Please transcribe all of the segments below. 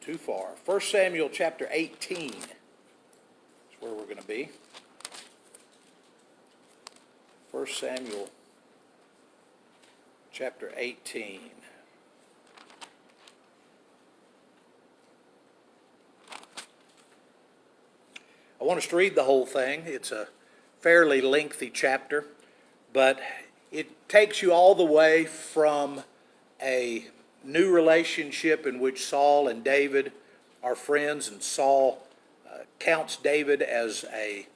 too far. 1 Samuel chapter 18 is where we're going to be. 1 Samuel chapter 18. I want us to read the whole thing. It's a fairly lengthy chapter, but it takes you all the way from a new relationship in which Saul and David are friends, and Saul counts David as a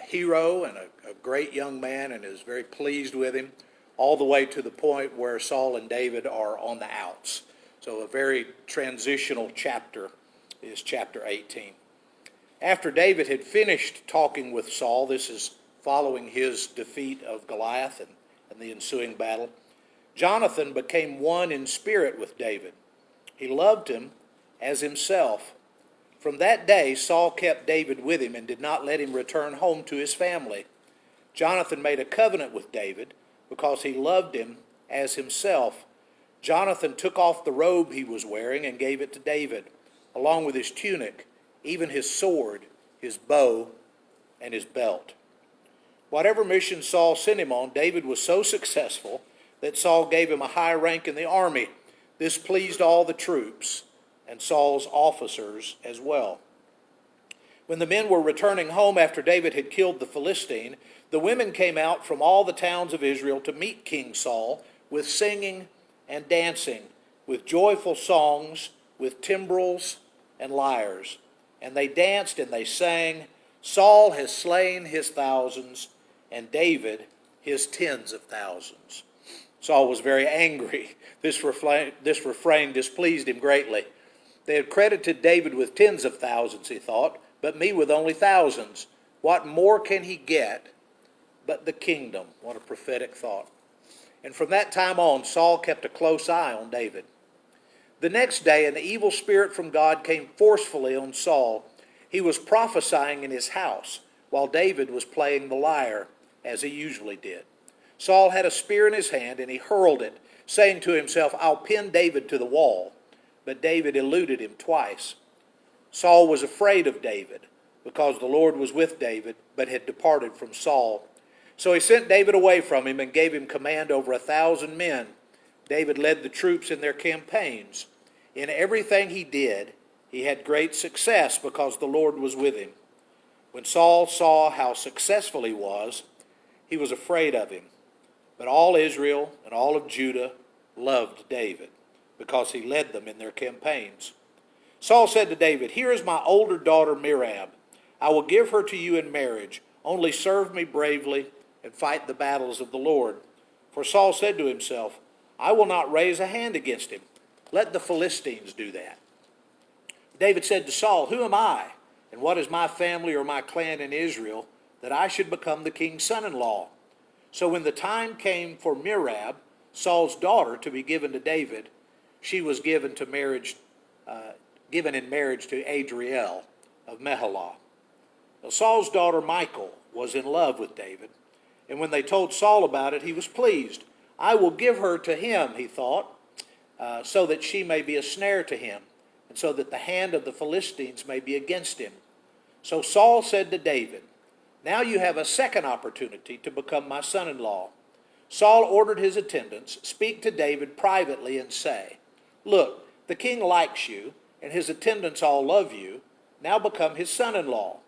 hero and a great young man and is very pleased with him, all the way to the point where Saul and David are on the outs. So a very transitional chapter is chapter 18. After David had finished talking with Saul, this is following his defeat of Goliath and the ensuing battle, Jonathan became one in spirit with David. He loved him as himself. From that day, Saul kept David with him and did not let him return home to his family. Jonathan made a covenant with David because he loved him as himself. Jonathan took off the robe he was wearing and gave it to David, along with his tunic, even his sword, his bow, and his belt. Whatever mission Saul sent him on, David was so successful that Saul gave him a high rank in the army. This pleased all the troops and Saul's officers as well. When the men were returning home after David had killed the Philistine, the women came out from all the towns of Israel to meet King Saul with singing and dancing, with joyful songs, with timbrels and lyres. And they danced and they sang, "Saul has slain his thousands, and David his tens of thousands." Saul was very angry. This refrain displeased him greatly. They had credited David with tens of thousands, he thought, but me with only thousands. What more can he get but the kingdom? What a prophetic thought. And from that time on, Saul kept a close eye on David. The next day, an evil spirit from God came forcefully on Saul. He was prophesying in his house while David was playing the lyre, as he usually did. Saul had a spear in his hand, and he hurled it, saying to himself, "I'll pin David to the wall." But David eluded him twice. Saul was afraid of David, because the Lord was with David, but had departed from Saul. So he sent David away from him and gave him command over 1,000 men. David led the troops in their campaigns. In everything he did, he had great success because the Lord was with him. When Saul saw how successful he was afraid of him. But all Israel and all of Judah loved David because he led them in their campaigns. Saul said to David, "Here is my older daughter Merab. I will give her to you in marriage. Only serve me bravely and fight the battles of the Lord." For Saul said to himself, "I will not raise a hand against him. Let the Philistines do that." David said to Saul, "Who am I, and what is my family or my clan in Israel, that I should become the king's son-in-law?" So when the time came for Merab, Saul's daughter, to be given to David, she was given in marriage to Adriel of Meholah. Now, Saul's daughter Michal was in love with David, and when they told Saul about it, he was pleased. "I will give her to him," he thought, "so that she may be a snare to him, and so that the hand of the Philistines may be against him." So Saul said to David, "Now you have a second opportunity to become my son-in-law." Saul ordered his attendants, "Speak to David privately and say, 'Look, the king likes you, and his attendants all love you. Now become his son-in-law.'"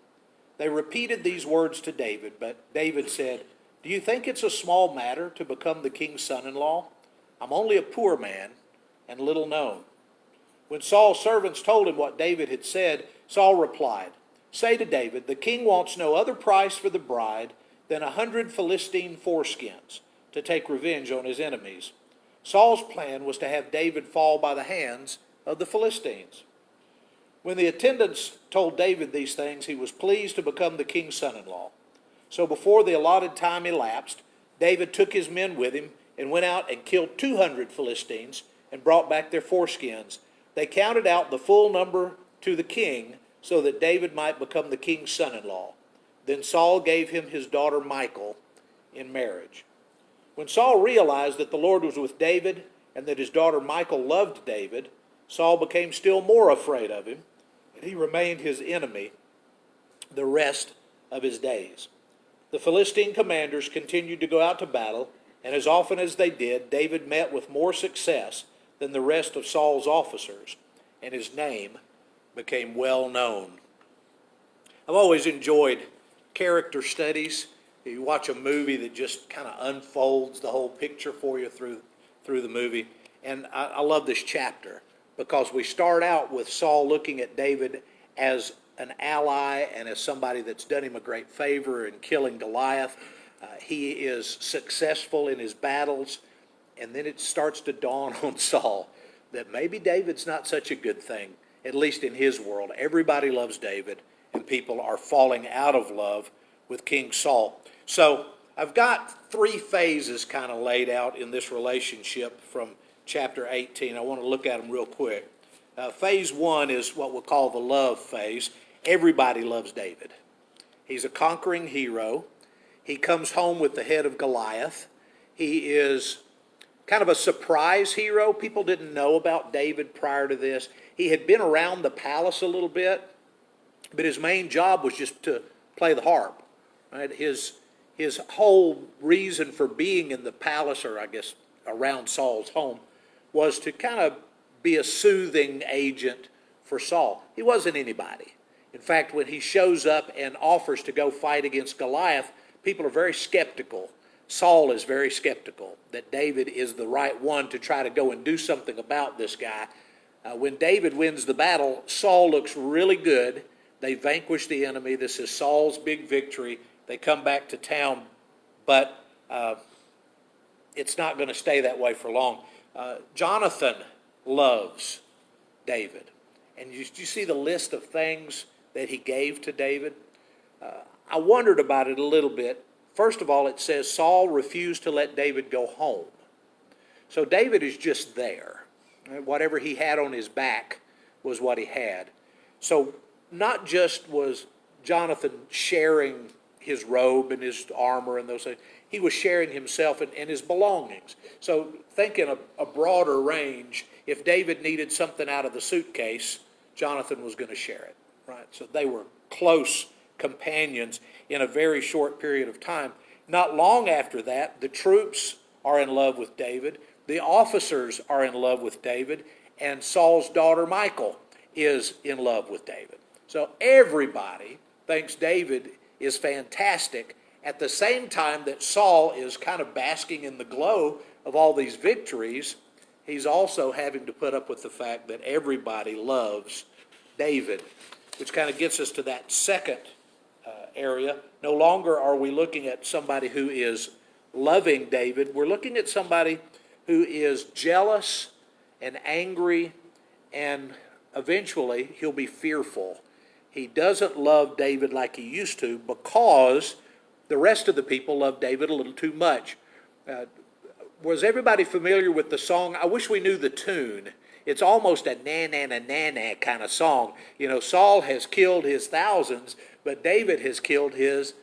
They repeated these words to David, but David said, "Do you think it's a small matter to become the king's son-in-law? I'm only a poor man and little known." When Saul's servants told him what David had said, Saul replied, "Say to David, the king wants no other price for the bride than 100 Philistine foreskins to take revenge on his enemies." Saul's plan was to have David fall by the hands of the Philistines. When the attendants told David these things, he was pleased to become the king's son-in-law. So before the allotted time elapsed, David took his men with him and went out and killed 200 Philistines and brought back their foreskins. They counted out the full number to the king so that David might become the king's son-in-law. Then Saul gave him his daughter Michal in marriage. When Saul realized that the Lord was with David and that his daughter Michal loved David, Saul became still more afraid of him, and he remained his enemy the rest of his days. The Philistine commanders continued to go out to battle, and as often as they did, David met with more success than the rest of Saul's officers, and his name became well known. I've always enjoyed character studies. You watch a movie that just kind of unfolds the whole picture for you through the movie. And I love this chapter because we start out with Saul looking at David as an ally and as somebody that's done him a great favor in killing Goliath. He is successful in his battles. And then it starts to dawn on Saul that maybe David's not such a good thing, at least in his world. Everybody loves David, and people are falling out of love with King Saul. So I've got three phases kind of laid out in this relationship from chapter 18. I want to look at them real quick. Phase one is what we'll call the love phase. Everybody loves David. He's a conquering hero. He comes home with the head of Goliath. He is kind of a surprise hero. People didn't know about David prior to this. He had been around the palace a little bit, but his main job was just to play the harp. Right? His whole reason for being in the palace, or I guess around Saul's home, was to kind of be a soothing agent for Saul. He wasn't anybody. In fact, when he shows up and offers to go fight against Goliath, people are very skeptical. Saul is very skeptical that David is the right one to try to go and do something about this guy. When David wins the battle, Saul looks really good. They vanquish the enemy. This is Saul's big victory. They come back to town, but it's not going to stay that way for long. Jonathan loves David. And you see the list of things that he gave to David? I wondered about it a little bit. First of all, it says Saul refused to let David go home. So David is just there. Whatever he had on his back was what he had. So not just was Jonathan sharing his robe and his armor and those things, he was sharing himself and his belongings. So think in a broader range, if David needed something out of the suitcase, Jonathan was going to share it. Right? So they were close companions in a very short period of time. Not long after that, the troops are in love with David, the officers are in love with David, and Saul's daughter Michal is in love with David. So everybody thinks David is fantastic at the same time that Saul is kind of basking in the glow of all these victories. He's also having to put up with the fact that everybody loves David, which kind of gets us to that second area. No longer are we looking at somebody who is loving David. We're looking at somebody who is jealous and angry, and eventually he'll be fearful. He doesn't love David like he used to because the rest of the people love David a little too much. Was everybody familiar with the song? I wish we knew the tune. It's almost a na-na-na-na-na kind of song. You know, Saul has killed his thousands, but David has killed his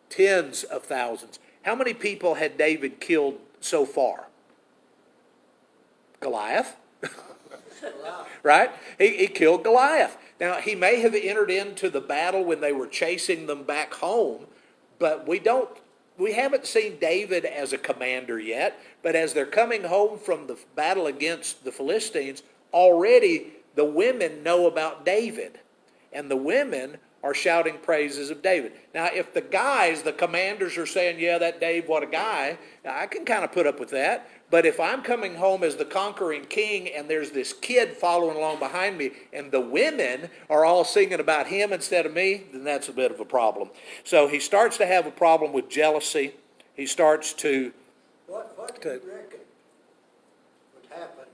tens of thousands. How many people had David killed so far? Goliath. Right? He killed Goliath. Now, he may have entered into the battle when they were chasing them back home, but we haven't seen David as a commander yet. But as they're coming home from the battle against the Philistines, already the women know about David. And the women are shouting praises of David. Now, if the guys, the commanders, are saying, yeah, that Dave, what a guy, I can kind of put up with that. But if I'm coming home as the conquering king and there's this kid following along behind me and the women are all singing about him instead of me, then that's a bit of a problem. So he starts to have a problem with jealousy. He starts to... What do you reckon would happen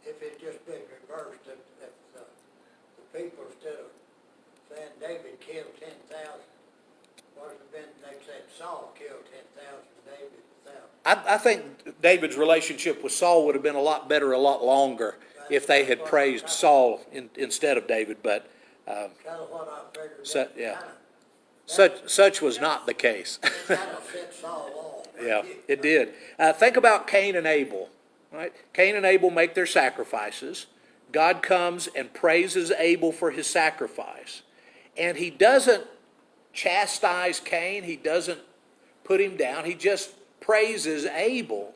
if it just been reversed? If the people, instead of saying David killed 10,000, what if been, they said Saul killed 10,000, David 1,000? I think David's relationship with Saul would have been a lot better, a lot longer if they had praised Saul instead of David. But Kind of what I figured. Such was not the case. It kind of set Saul off. Yeah, it did. Think about Cain and Abel. right? Cain and Abel make their sacrifices. God comes and praises Abel for his sacrifice. And he doesn't chastise Cain. He doesn't put him down. He just praises Abel.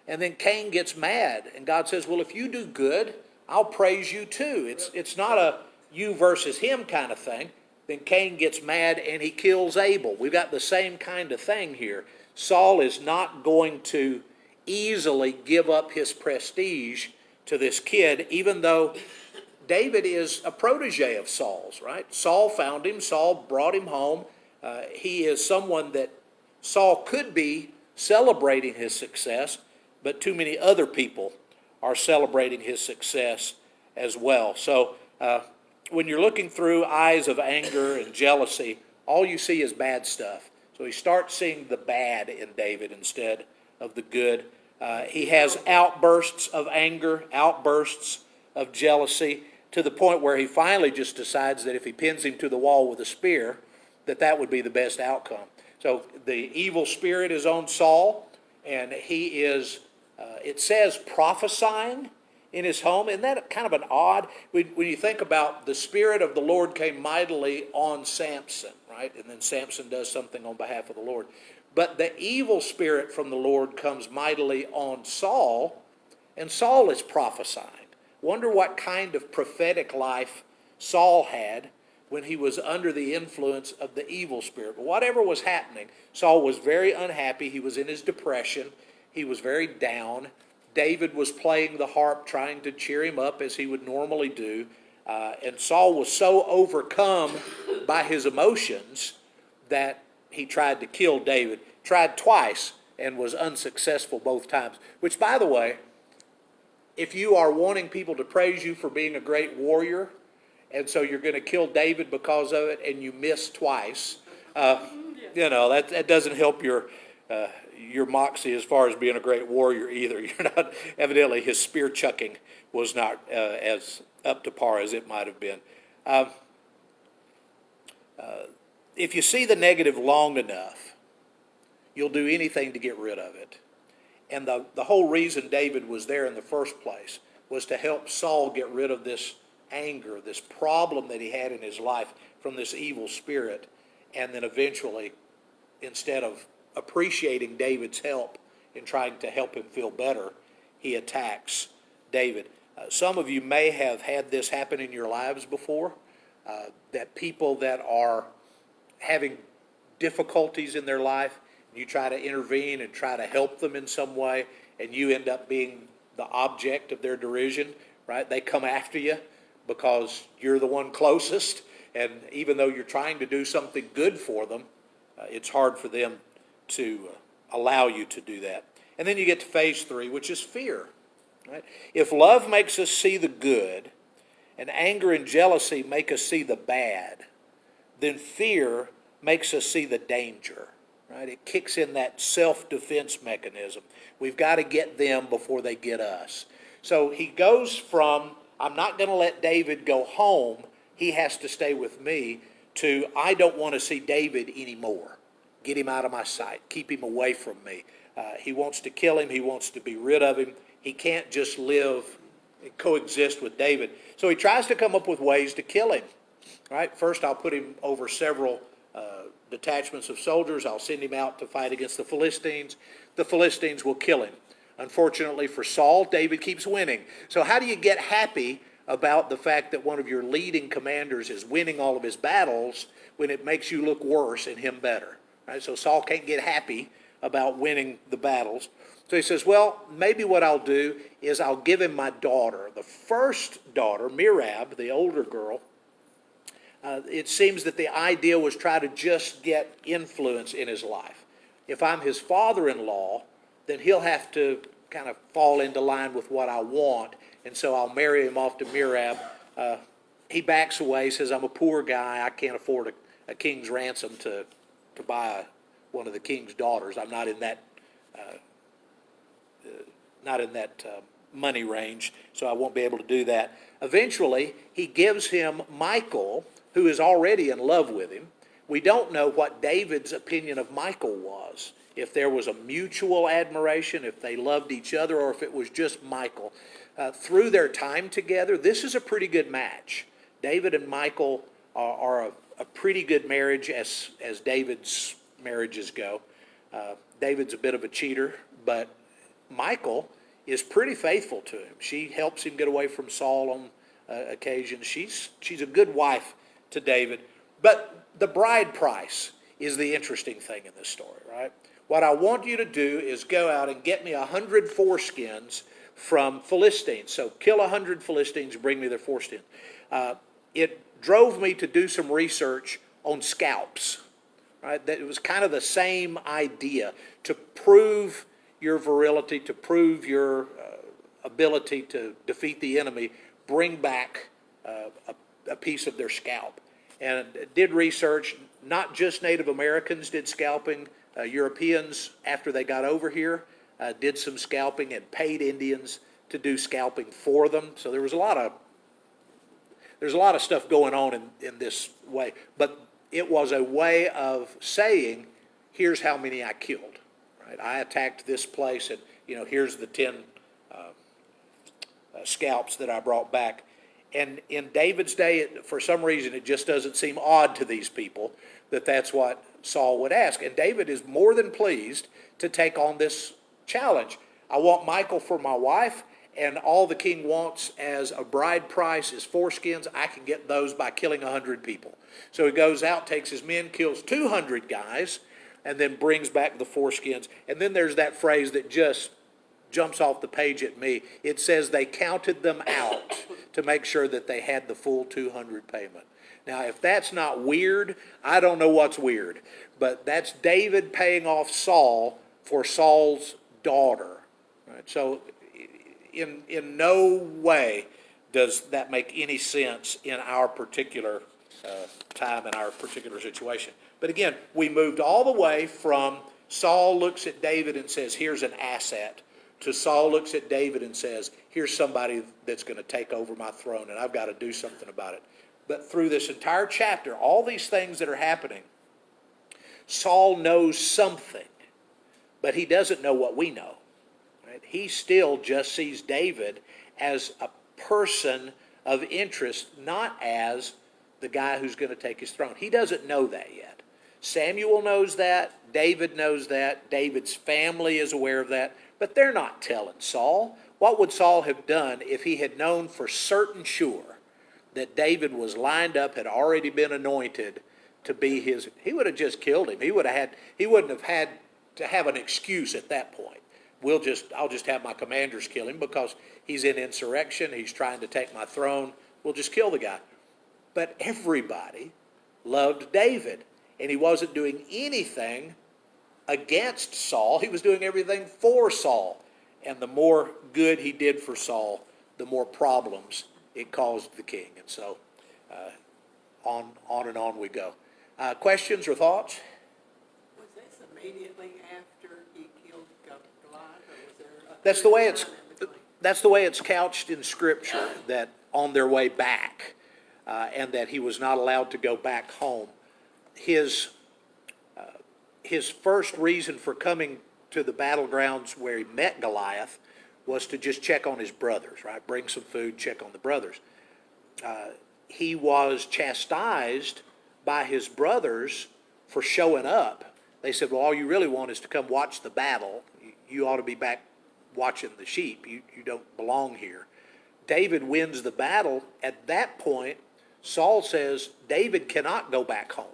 And then Cain gets mad. And God says, well, if you do good, I'll praise you too. It's not a you versus him kind of thing. Then Cain gets mad and he kills Abel. We've got the same kind of thing here. Saul is not going to easily give up his prestige to this kid, even though David is a protege of Saul's, right? Saul found him. Saul brought him home. He is someone that Saul could be celebrating his success, but too many other people are celebrating his success as well. So when you're looking through eyes of anger and jealousy, all you see is bad stuff. So he starts seeing the bad in David instead of the good. He has outbursts of anger, outbursts of jealousy, to the point where he finally just decides that if he pins him to the wall with a spear, that would be the best outcome. So the evil spirit is on Saul, and he is, it says, prophesying in his home. Isn't that kind of an odd, when you think about the Spirit of the Lord came mightily on Samson, right? And then Samson does something on behalf of the Lord. But the evil spirit from the Lord comes mightily on Saul, and Saul is prophesying. Wonder what kind of prophetic life Saul had when he was under the influence of the evil spirit. But whatever was happening, Saul was very unhappy. He was in his depression. He was very down. David was playing the harp, trying to cheer him up as he would normally do. And Saul was so overcome by his emotions that he tried to kill David. Tried twice and was unsuccessful both times. Which, by the way, if you are wanting people to praise you for being a great warrior, and so you're going to kill David because of it, and you miss twice, that doesn't help your moxie as far as being a great warrior either. You're not, evidently his spear chucking was not as up to par as it might have been. If you see the negative long enough, you'll do anything to get rid of it. And the whole reason David was there in the first place was to help Saul get rid of this anger, this problem that he had in his life from this evil spirit. And then eventually, instead of appreciating David's help in trying to help him feel better, he attacks David. Some of you may have had this happen in your lives before, that people that are having difficulties in their life, you try to intervene and try to help them in some way, and you end up being the object of their derision, right? They come after you because you're the one closest, and even though you're trying to do something good for them, it's hard for them to allow you to do that. And then you get to phase 3, which is fear, right? If love makes us see the good, and anger and jealousy make us see the bad, then fear makes us see the danger. Right? It kicks in that self-defense mechanism. We've got to get them before they get us. So he goes from, I'm not going to let David go home, he has to stay with me, to, I don't want to see David anymore. Get him out of my sight. Keep him away from me. He wants to kill him. He wants to be rid of him. He can't just live and coexist with David. So he tries to come up with ways to kill him. Right? First, I'll put him over several detachments of soldiers. I'll send him out to fight against the Philistines. The Philistines will kill him. Unfortunately for Saul, David keeps winning. So how do you get happy about the fact that one of your leading commanders is winning all of his battles when it makes you look worse and him better? Right? So Saul can't get happy about winning the battles. So he says, well, maybe what I'll do is I'll give him my daughter. The first daughter, Merab, the older girl, it seems that the idea was try to just get influence in his life. If I'm his father-in-law, then he'll have to kind of fall into line with what I want, and so I'll marry him off to Merab. He backs away, says, I'm a poor guy. I can't afford a king's ransom to buy one of the king's daughters. I'm not in that money range, so I won't be able to do that. Eventually, he gives him Michal, who is already in love with him. We don't know what David's opinion of Michal was. if there was a mutual admiration, if they loved each other, or if it was just Michal. Through their time together, this is a pretty good match. David and Michal are a pretty good marriage as David's marriages go. David's a bit of a cheater, but Michal is pretty faithful to him. She helps him get away from Saul on occasion. She's a good wife to David. But the bride price is the interesting thing in this story, right? What I want you to do is go out and get me 100 foreskins from Philistines. So kill 100 Philistines, bring me their foreskins. It drove me to do some research on scalps, right? That it was kind of the same idea to prove your virility, to prove your ability to defeat the enemy. Bring back a piece of their scalp. And did research. Not just Native Americans did scalping. Europeans, after they got over here, did some scalping and paid Indians to do scalping for them. So there's a lot of stuff going on in this way. But it was a way of saying, here's how many I killed. Right? I attacked this place, and here's the 10 scalps that I brought back. And in David's day, for some reason, it just doesn't seem odd to these people that that's what Saul would ask. And David is more than pleased to take on this challenge. I want Michal for my wife, and all the king wants as a bride price is foreskins. I can get those by killing 100 people. So he goes out, takes his men, kills 200 guys, and then brings back the foreskins. And then there's that phrase that just jumps off the page at me. It says they counted them out to make sure that they had the full 200 payment. Now, if that's not weird, I don't know what's weird. But that's David paying off Saul for Saul's daughter. Right? So in no way does that make any sense in our particular time, in our particular situation. But again, we moved all the way from Saul looks at David and says, here's an asset, to Saul looks at David and says, here's somebody that's going to take over my throne, and I've got to do something about it. But through this entire chapter, all these things that are happening, Saul knows something, but he doesn't know what we know. Right? He still just sees David as a person of interest, not as the guy who's going to take his throne. He doesn't know that yet. Samuel knows that. David knows that. David's family is aware of that. But they're not telling Saul. What would Saul have done if he had known for certain sure that David was lined up, had already been anointed to be his? He would have just killed him. He wouldn't have had to have an excuse at that point. I'll just have my commanders kill him because he's in insurrection. He's trying to take my throne. We'll just kill the guy. But everybody loved David, and he wasn't doing anything against Saul. He was doing everything for Saul. And the more good he did for Saul, the more problems it caused the king. And so on and on we go. Questions or thoughts? Was this immediately after he killed Goliath, or was there That's the way it's couched in Scripture, that on their way back, and that he was not allowed to go back home. His first reason for coming to the battlegrounds where he met Goliath was to just check on his brothers, right? Bring some food, check on the brothers. He was chastised by his brothers for showing up. They said, well, all you really want is to come watch the battle. You ought to be back watching the sheep. You don't belong here. David wins the battle. At that point, Saul says, David cannot go back home.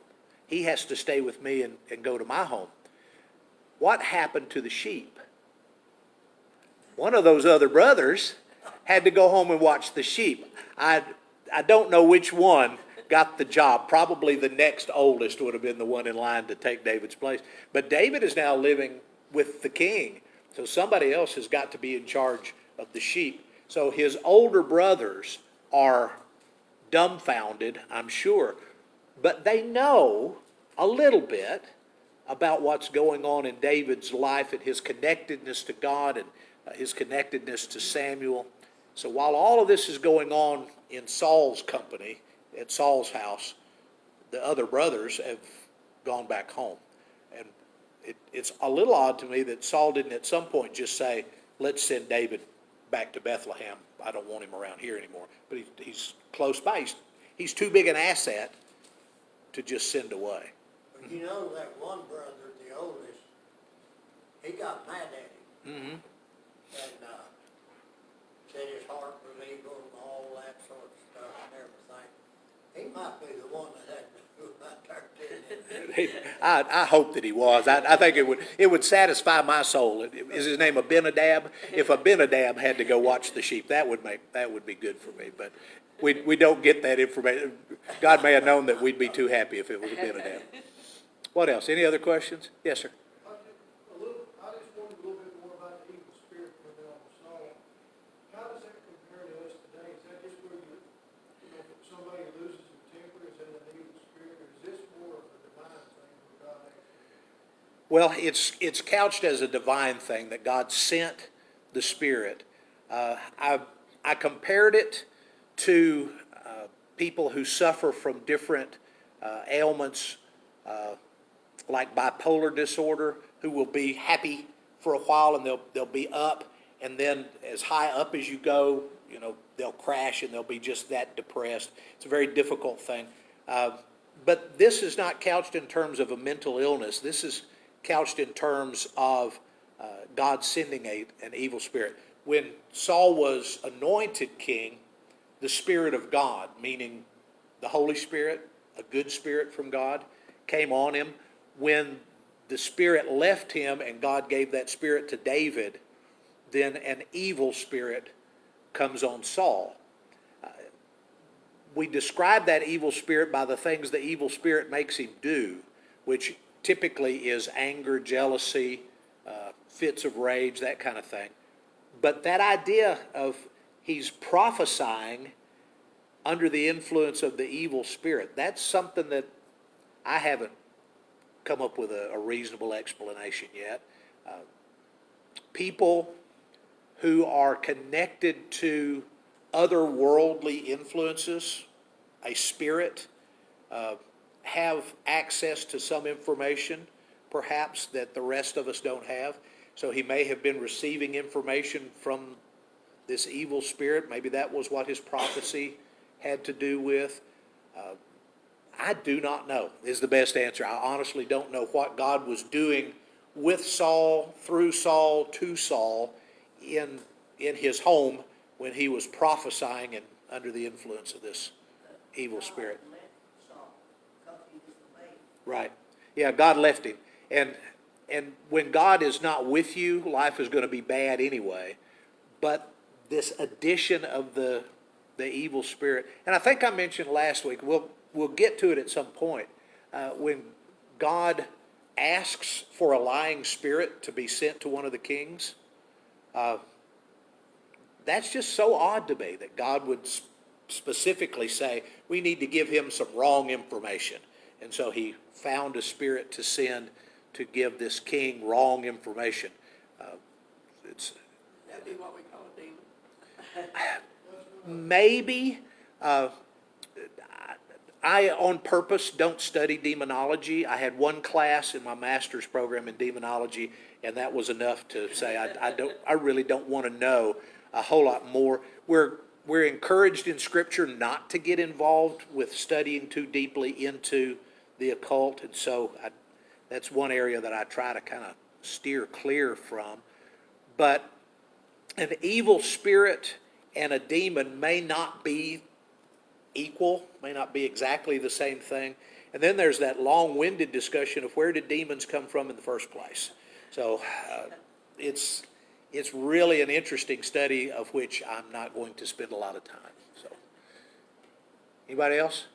He has to stay with me and go to my home. What happened to the sheep? One of those other brothers had to go home and watch the sheep. I don't know which one got the job. Probably the next oldest would have been the one in line to take David's place. But David is now living with the king. So somebody else has got to be in charge of the sheep. So his older brothers are dumbfounded, I'm sure. But they know a little bit about what's going on in David's life and his connectedness to God and his connectedness to Samuel. So while all of this is going on in Saul's company, at Saul's house, the other brothers have gone back home. And it's a little odd to me that Saul didn't at some point just say, let's send David back to Bethlehem. I don't want him around here anymore. But he's close by. He's too big an asset to just send away. But you know that one brother, the oldest, he got mad at him. Mm-hmm. And said his heart was evil and all that sort of stuff and everything. He might be the one that had to do about 13. I hope that he was. I think it would satisfy my soul. Is his name Abinadab? If Abinadab had to go watch the sheep, that would be good for me. But we don't get that information. God may have known that we'd be too happy if it was Abinadab. What else? Any other questions? Yes, sir. I just wondered a little bit more about the evil spirit coming out of Saul. How does that compare to us today? Is that just where if somebody loses their temper, is that an evil spirit, or is this more of a divine thing where God actually? Well, it's couched as a divine thing that God sent the Spirit. I compared it to people who suffer from different ailments, like bipolar disorder, who will be happy for a while and they'll be up, and then as high up as you go, they'll crash and they'll be just that depressed. It's a very difficult thing. But this is not couched in terms of a mental illness. This is couched in terms of God sending an evil spirit. When Saul was anointed king, the Spirit of God, meaning the Holy Spirit, a good spirit from God, came on him. When the Spirit left him and God gave that Spirit to David, then an evil spirit comes on Saul. We describe that evil spirit by the things the evil spirit makes him do, which typically is anger, jealousy, fits of rage, that kind of thing. But that idea of he's prophesying under the influence of the evil spirit, that's something that I haven't come up with a reasonable explanation yet. People who are connected to otherworldly influences, a spirit, have access to some information, perhaps, that the rest of us don't have. So he may have been receiving information from this evil spirit. Maybe that was what his prophecy had to do with. I do not know, is the best answer. I honestly don't know what God was doing with Saul, through Saul, to Saul, in his home when he was prophesying and under the influence of this evil spirit. Right. Yeah, God left him. And when God is not with you, life is going to be bad anyway. But this addition of the evil spirit, and I think I mentioned last week, we'll get to it at some point, when God asks for a lying spirit to be sent to one of the kings. That's just so odd to me that God would specifically say, we need to give him some wrong information. And so he found a spirit to send to give this king wrong information. That'd be what we call a demon. Maybe. I, on purpose, don't study demonology. I had one class in my master's program in demonology, and that was enough to say I really don't want to know a whole lot more. We're encouraged in Scripture not to get involved with studying too deeply into the occult, and so that's one area that I try to kind of steer clear from. But an evil spirit and a demon may not be equal, may not be exactly the same thing. And then there's that long-winded discussion of where did demons come from in the first place. So it's really an interesting study of which I'm not going to spend a lot of time. So, anybody else?